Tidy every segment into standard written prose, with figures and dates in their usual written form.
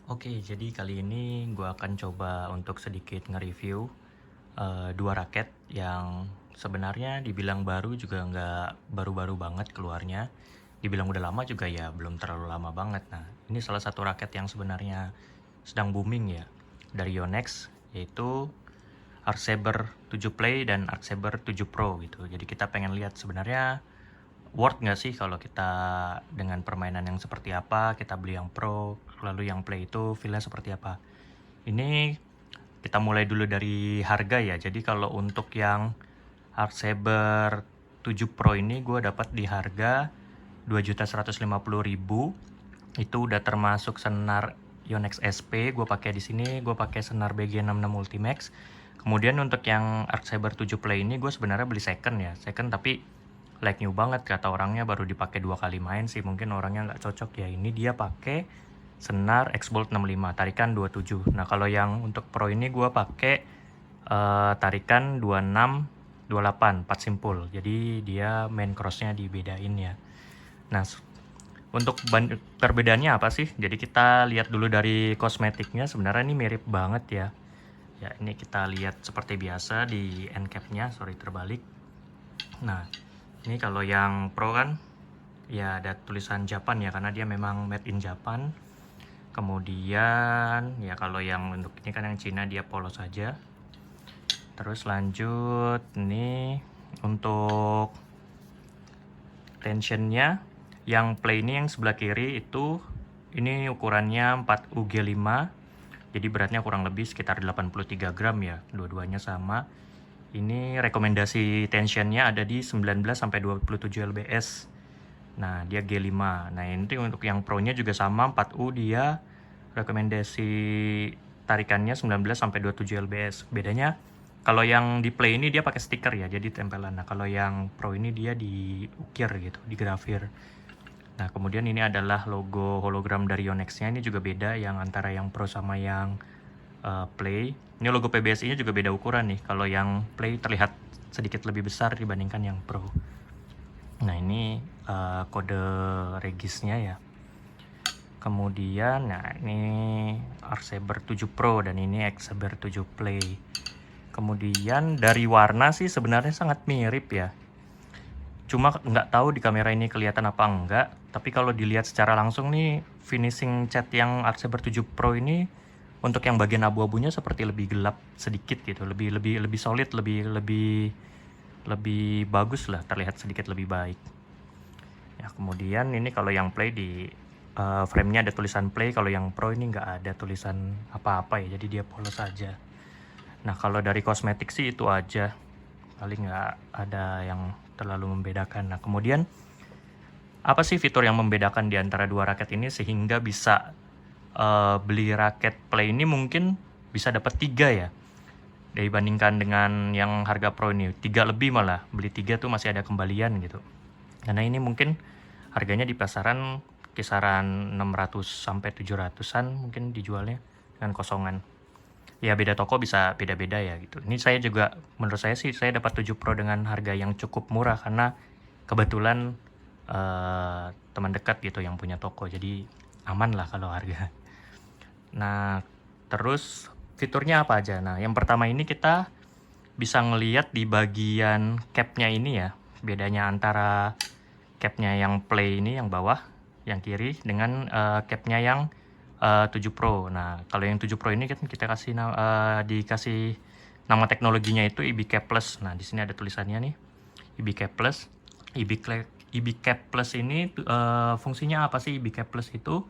Oke, jadi kali ini gue akan coba untuk sedikit nge-review dua raket yang sebenarnya dibilang baru juga nggak baru-baru banget keluarnya. Dibilang udah lama juga ya belum terlalu lama banget. Nah, ini salah satu raket yang sebenarnya sedang booming ya dari Yonex, yaitu Arc Saber 7 Play dan Arc Saber 7 Pro gitu. Jadi kita pengen lihat sebenarnya worth nggak sih kalau kita dengan permainan yang seperti apa, kita beli yang Pro, lalu yang Play itu feel-nya seperti apa. Ini kita mulai dulu dari harga ya. Jadi kalau untuk yang Arc Saber 7 Pro ini gue dapat di harga 2.150.000. Itu udah termasuk senar Yonex SP. Gue pakai di sini, gue pakai senar BG66 Ultimax. Kemudian untuk yang Arc Saber 7 Play ini gue sebenarnya beli second ya. Second tapi like new banget, kata orangnya baru dipakai 2 kali main sih, mungkin orangnya nggak cocok ya. Ini dia pakai senar X-Bolt 65 tarikan 27. Nah kalau yang untuk Pro ini gue pakai tarikan 26 28 4 simpul, jadi dia main crossnya dibedain ya. Nah untuk perbedaannya apa sih, jadi kita lihat dulu dari kosmetiknya. Sebenarnya ini mirip banget ya. Ya ini kita lihat seperti biasa di end cap-nya, sorry terbalik. Nah ini kalau yang Pro kan ya ada tulisan Japan ya, karena dia memang made in Japan. Kemudian ya kalau yang untuk ini kan yang Cina dia polos saja. Terus lanjut ini untuk tensionnya, yang play ini yang sebelah kiri itu ini ukurannya 4UG5, jadi beratnya kurang lebih sekitar 83 gram ya, dua-duanya sama. Ini rekomendasi tensionnya ada di 19-27 lbs. Nah dia G5. Nah ini untuk yang Pro nya juga sama 4U, dia rekomendasi tarikannya 19-27 lbs. Bedanya kalau yang di Play ini dia pakai stiker ya, jadi tempelan. Nah kalau yang Pro ini dia diukir gitu, digrafir. Nah kemudian ini adalah logo hologram dari Yonex-nya. Ini juga beda yang antara yang Pro sama yang Play. Ini logo PBSI-nya juga beda ukuran nih. Kalau yang Play terlihat sedikit lebih besar dibandingkan yang Pro. Nah ini kode regisnya ya. Kemudian nah ini Arc Saber 7 Pro dan ini Arc Saber 7 Play. Kemudian dari warna sih sebenarnya sangat mirip ya. Cuma nggak tahu di kamera ini kelihatan apa enggak, tapi kalau dilihat secara langsung nih, finishing cat yang Arc Saber 7 Pro ini untuk yang bagian abu-abunya seperti lebih gelap sedikit gitu, lebih solid, lebih bagus lah, terlihat sedikit lebih baik. Ya kemudian ini kalau yang Play di frame-nya ada tulisan Play, kalau yang Pro ini nggak ada tulisan apa-apa ya, jadi dia polos saja. Nah kalau dari kosmetik sih itu aja, paling nggak ada yang terlalu membedakan. Nah kemudian apa sih fitur yang membedakan di antara dua raket ini sehingga bisa beli raket Play ini mungkin bisa dapat 3 ya, dibandingkan dengan yang harga Pro ini 3 lebih, malah beli 3 tuh masih ada kembalian gitu. Karena ini mungkin harganya di pasaran kisaran 600 sampai 700-an mungkin dijualnya dengan kosongan. Ya beda toko bisa beda-beda ya gitu. Ini saya juga, menurut saya sih saya dapat 7 Pro dengan harga yang cukup murah karena kebetulan teman dekat gitu yang punya toko, jadi aman lah kalau harga. Nah terus fiturnya apa aja. Nah yang pertama ini kita bisa ngelihat di bagian capnya ini ya, bedanya antara capnya yang Play ini yang bawah, yang kiri, dengan capnya yang 7 Pro. Nah kalau yang 7 Pro ini kan kita kasih dikasih nama teknologinya itu EB Cap Plus. Nah di sini ada tulisannya nih, EB Cap Plus. EB Cap Plus ini fungsinya apa sih? EB Cap Plus itu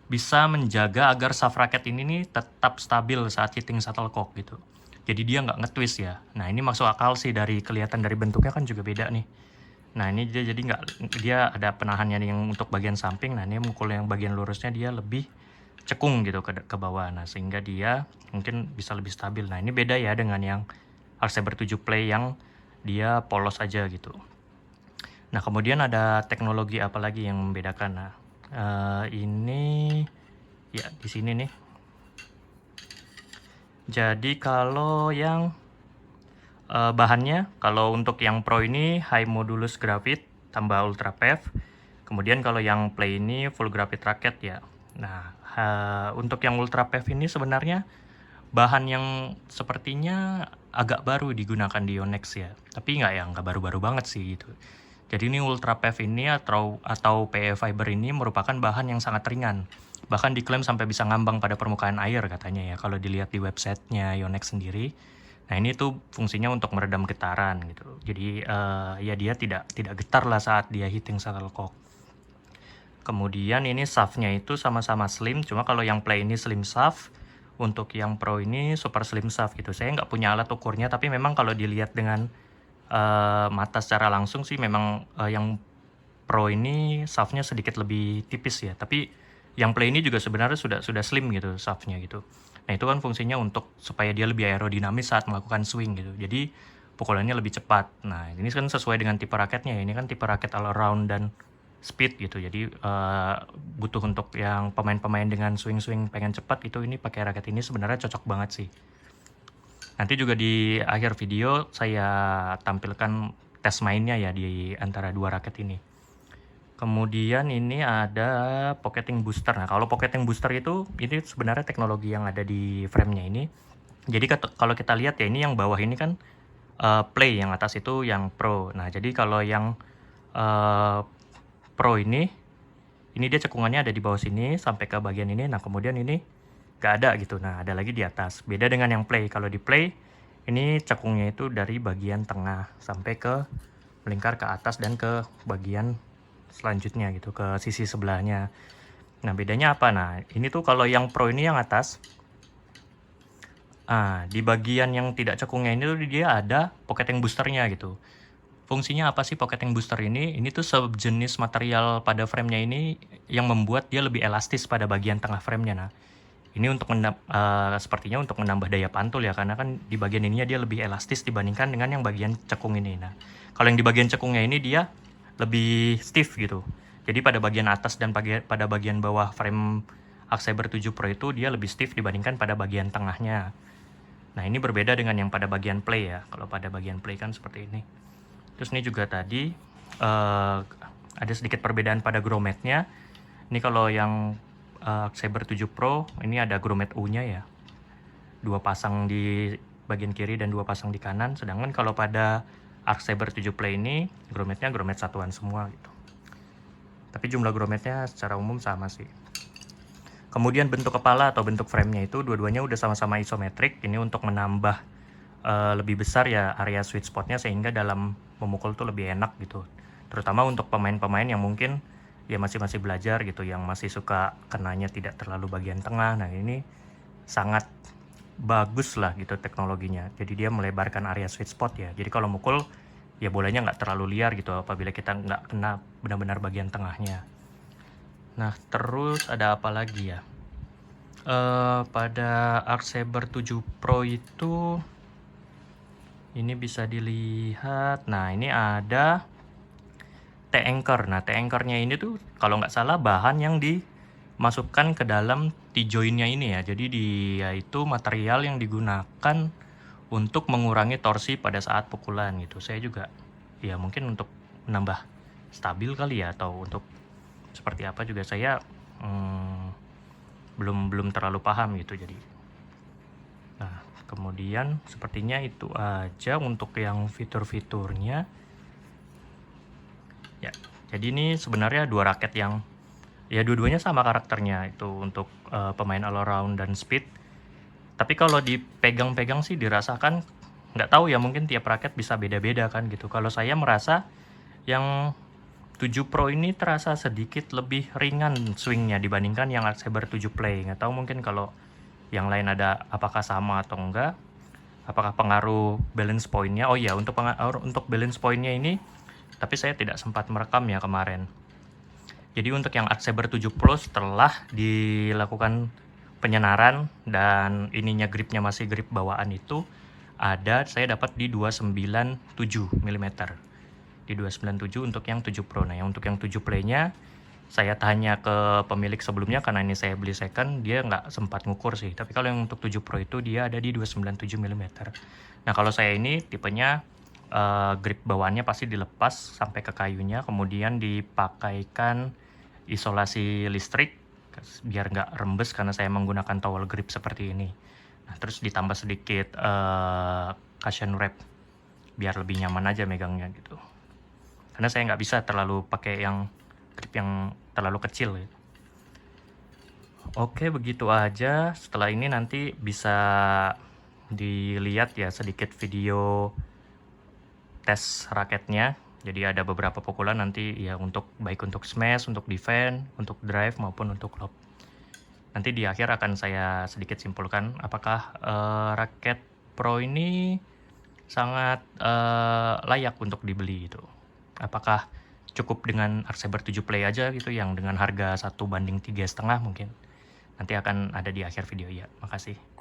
bisa menjaga agar shaft raket ini nih tetap stabil saat hitting shuttlecock gitu. Jadi dia nggak nge-twist ya. Nah ini masuk akal sih, dari kelihatan dari bentuknya kan juga beda nih. Nah ini dia jadi nggak, dia ada penahannya yang untuk bagian samping. Nah ini mukul yang bagian lurusnya dia lebih cekung gitu ke bawah. Nah sehingga dia mungkin bisa lebih stabil. Nah ini beda ya dengan yang Arc Saber 7 Play yang dia polos aja gitu. Nah kemudian ada teknologi apa lagi yang membedakan. Nah ini ya di sini nih. Jadi kalau yang bahannya, kalau untuk yang Pro ini high modulus graphite tambah ultra PEV. Kemudian kalau yang Play ini full graphite raket ya. Nah Untuk yang Ultra PEV ini sebenarnya bahan yang sepertinya agak baru digunakan di Yonex ya, tapi nggak baru-baru banget sih gitu. Jadi ini Ultra PEV ini atau PE Fiber ini merupakan bahan yang sangat ringan. Bahkan diklaim sampai bisa ngambang pada permukaan air katanya ya, kalau dilihat di websitenya Yonex sendiri. Nah ini tuh fungsinya untuk meredam getaran gitu. Jadi ya dia tidak getar lah saat dia hitting shuttlecock. Kemudian ini shaftnya itu sama-sama slim, cuma kalau yang Play ini slim shaft, untuk yang Pro ini super slim shaft gitu. Saya nggak punya alat ukurnya, tapi memang kalau dilihat dengan mata secara langsung sih memang yang Pro ini shaftnya sedikit lebih tipis ya. Tapi yang Play ini juga sebenarnya sudah slim gitu shaftnya gitu. Nah itu kan fungsinya untuk supaya dia lebih aerodinamis saat melakukan swing gitu. Jadi pukulannya lebih cepat. Nah ini kan sesuai dengan tipe raketnya ya. Ini kan tipe raket all around dan speed gitu. Jadi butuh untuk yang pemain-pemain dengan swing-swing pengen cepat itu, ini pakai raket ini sebenarnya cocok banget sih. Nanti juga di akhir video saya tampilkan tes mainnya ya di antara dua raket ini. Kemudian ini ada pocketing booster. Nah kalau pocketing booster itu ini sebenarnya teknologi yang ada di framenya ini. Jadi kalau kita lihat ya, ini yang bawah ini kan Play, yang atas itu yang Pro. Nah jadi kalau yang Pro ini dia cekungannya ada di bawah sini sampai ke bagian ini. Nah kemudian ini nggak ada gitu. Nah ada lagi di atas. Beda dengan yang Play. Kalau di Play ini cekungnya itu dari bagian tengah sampai ke melingkar ke atas dan ke bagian selanjutnya gitu, ke sisi sebelahnya. Nah bedanya apa? Nah ini tuh kalau yang Pro ini yang atas, di bagian yang tidak cekungnya ini tuh dia ada pocketing boosternya gitu. Fungsinya apa sih pocketing booster ini? Ini tuh sejenis material pada framenya ini yang membuat dia lebih elastis pada bagian tengah framenya. Nah ini untuk sepertinya untuk menambah daya pantul ya, karena kan di bagian ininya dia lebih elastis dibandingkan dengan yang bagian cekung ini. Nah kalau yang di bagian cekungnya ini dia lebih stiff gitu. Jadi pada bagian atas dan pada bagian bawah frame Arc Saber 7 Pro itu dia lebih stiff dibandingkan pada bagian tengahnya. Nah ini berbeda dengan yang pada bagian Play ya. Kalau pada bagian Play kan seperti ini. Terus ini juga tadi ada sedikit perbedaan pada grommetnya. Ini kalau yang Arc Saber 7 Pro ini ada grommet U-nya ya. 2 pasang di bagian kiri dan 2 pasang di kanan. Sedangkan kalau pada Arc Saber 7 Play ini grommetnya grommet satuan semua gitu. Tapi jumlah grommetnya secara umum sama sih. Kemudian bentuk kepala atau bentuk framenya itu dua-duanya udah sama-sama isometrik. Ini untuk menambah lebih besar ya area sweet spotnya, sehingga dalam memukul tuh lebih enak gitu. Terutama untuk pemain-pemain yang mungkin ya masih belajar gitu, yang masih suka kenanya tidak terlalu bagian tengah. Nah ini sangat bagus lah gitu teknologinya. Jadi dia melebarkan area sweet spot ya. Jadi kalau mukul ya bolanya nggak terlalu liar gitu apabila kita nggak kena benar-benar bagian tengahnya. Nah terus ada apa lagi ya? Pada Arc Saber 7 Pro itu ini bisa dilihat. Nah ini ada T-anchor. Nah T-anchornya ini tuh kalau nggak salah bahan yang dimasukkan ke dalam T-jointnya ini ya. Jadi dia itu material yang digunakan untuk mengurangi torsi pada saat pukulan gitu. Saya juga ya mungkin untuk menambah stabil kali ya, atau untuk seperti apa juga saya belum terlalu paham gitu. Jadi nah kemudian sepertinya itu aja untuk yang fitur-fiturnya ya. Jadi ini sebenarnya dua raket yang ya dua-duanya sama karakternya itu untuk pemain all around dan speed. Tapi kalau dipegang-pegang sih dirasakan, nggak tahu ya, mungkin tiap raket bisa beda-beda kan gitu. Kalau saya merasa yang 7 Pro ini terasa sedikit lebih ringan swingnya dibandingkan yang Arc Saber 7 Play. Nggak tahu mungkin kalau yang lain ada apakah sama atau enggak. Apakah pengaruh balance point-nya? Oh iya, untuk balance point-nya ini, tapi saya tidak sempat merekam ya kemarin. Jadi untuk yang Arc Saber 7 Pro setelah dilakukan penyenaran dan ininya gripnya masih grip bawaan itu saya dapat di 297 mm. Di 297 untuk yang 7 Pro. Nah, yang untuk yang 7 Play-nya saya tanya ke pemilik sebelumnya, karena ini saya beli second, dia nggak sempat ngukur sih. Tapi kalau yang untuk 7 Pro itu dia ada di 297 mm. Nah, kalau saya ini tipenya grip bawaannya pasti dilepas sampai ke kayunya, kemudian dipakaikan isolasi listrik biar nggak rembes karena saya menggunakan towel grip seperti ini. Nah, terus ditambah sedikit cushion wrap biar lebih nyaman aja megangnya gitu. Karena saya nggak bisa terlalu pakai yang grip yang terlalu kecil gitu. Oke, begitu aja. Setelah ini nanti bisa dilihat ya sedikit video tes raketnya. Jadi ada beberapa pukulan nanti ya baik untuk smash, untuk defend, untuk drive maupun untuk lob. Nanti di akhir akan saya sedikit simpulkan apakah raket pro ini sangat layak untuk dibeli gitu. Apakah cukup dengan Arc Saber 7 Play aja gitu yang dengan harga 1/3,5 mungkin. Nanti akan ada di akhir video ya. Makasih.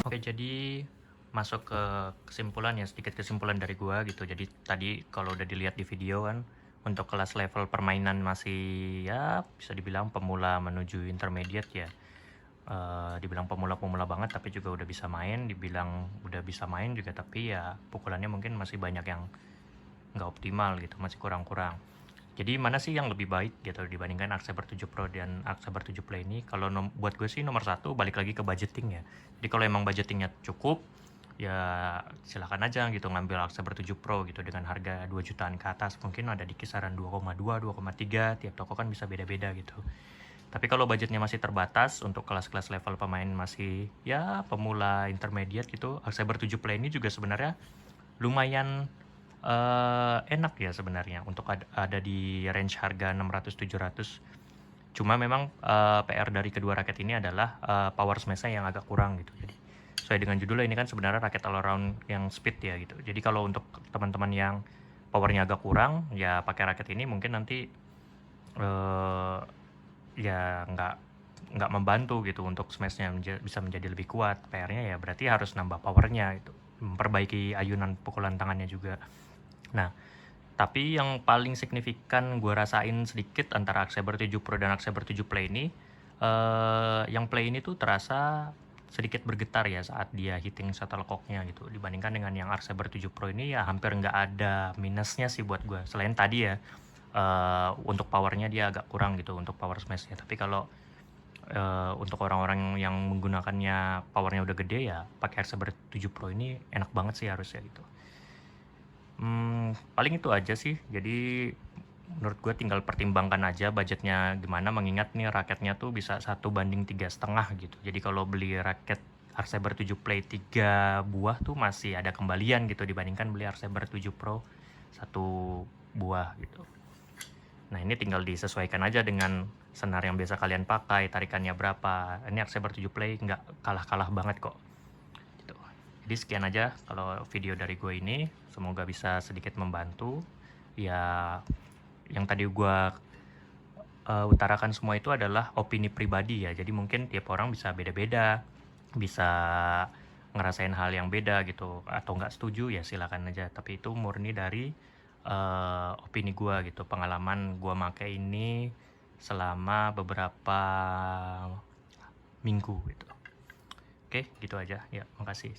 Oke, jadi masuk ke kesimpulan ya, sedikit kesimpulan dari gua gitu. Jadi tadi kalau udah dilihat di video kan, untuk kelas level permainan masih ya bisa dibilang pemula menuju intermediate ya. Dibilang pemula-pemula banget tapi juga udah bisa main, dibilang udah bisa main juga tapi ya pukulannya mungkin masih banyak yang nggak optimal gitu, masih kurang-kurang. Jadi mana sih yang lebih baik gitu dibandingkan Arc Saber 7 Pro dan Arc Saber 7 Play ini? Kalau buat gue sih nomor satu balik lagi ke budgeting ya. Jadi kalau emang budgetingnya cukup, ya silahkan aja gitu ngambil Arc Saber 7 Pro gitu dengan harga 2 jutaan ke atas. Mungkin ada di kisaran 2,2, 2,3, tiap toko kan bisa beda-beda gitu. Tapi kalau budgetnya masih terbatas untuk kelas-kelas level pemain masih ya pemula intermediate gitu, Arc Saber 7 Play ini juga sebenarnya lumayan enak ya sebenarnya untuk ada di range harga 600-700. Cuma memang PR dari kedua raket ini adalah power smash-nya yang agak kurang gitu. Jadi sesuai dengan judulnya ini kan sebenarnya raket all around yang speed ya gitu. Jadi kalau untuk teman-teman yang powernya agak kurang ya pakai raket ini mungkin nanti ya nggak membantu gitu untuk smash-nya bisa menjadi lebih kuat. PR-nya ya berarti harus nambah powernya itu, memperbaiki ayunan pukulan tangannya juga. Nah, tapi yang paling signifikan gue rasain sedikit antara Arc Saber 7 Pro dan Arc Saber 7 Play ini, yang Play ini tuh terasa sedikit bergetar ya saat dia hitting shuttlecocknya gitu, dibandingkan dengan yang Arc Saber 7 Pro ini ya hampir nggak ada minusnya sih buat gue, selain tadi ya untuk powernya dia agak kurang gitu untuk power smashnya. Tapi kalau untuk orang-orang yang menggunakannya powernya udah gede ya pakai Arc Saber 7 Pro ini enak banget sih harusnya gitu. Paling itu aja sih. Jadi menurut gue tinggal pertimbangkan aja budgetnya gimana, mengingat nih raketnya tuh bisa 1:3,5 gitu. Jadi kalau beli raket Arc Saber 7 Play 3 buah tuh masih ada kembalian gitu dibandingkan beli Arc Saber 7 Pro 1 buah gitu. Nah ini tinggal disesuaikan aja dengan senar yang biasa kalian pakai, tarikannya berapa. Ini Arc Saber 7 Play nggak kalah-kalah banget kok. Gitu. Jadi sekian aja kalau video dari gue ini, semoga bisa sedikit membantu. Ya yang tadi gue utarakan semua itu adalah opini pribadi ya, jadi mungkin tiap orang bisa beda-beda, bisa ngerasain hal yang beda gitu, atau nggak setuju ya silakan aja, tapi itu murni dari opini gue gitu, pengalaman gue make ini selama beberapa minggu gitu. Oke, gitu aja ya, makasih.